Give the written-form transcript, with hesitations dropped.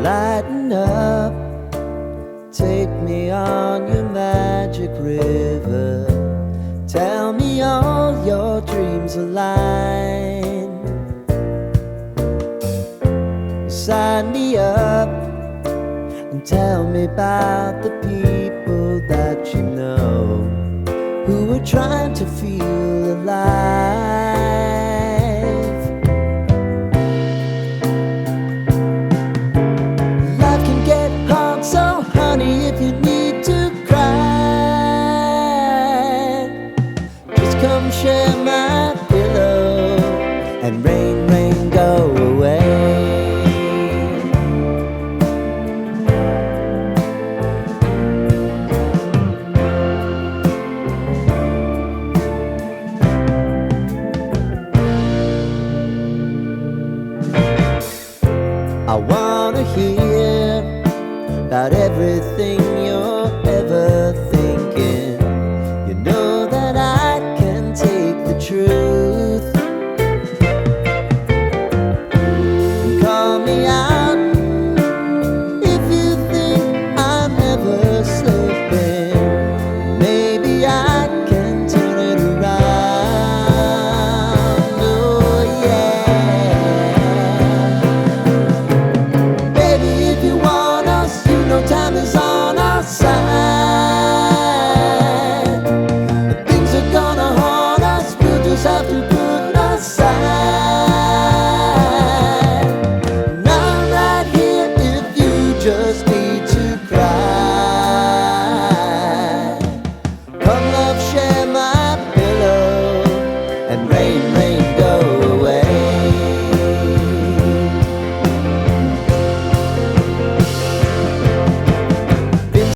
Lighten up, take me on your magic river. Tell me all your dreams align. Sign me up and tell me about the people that you know who are trying to feel alive. Life can get hard, so honey, if you need to cry, just come share my pillow and rain, rain, go away. I wanna hear about everything you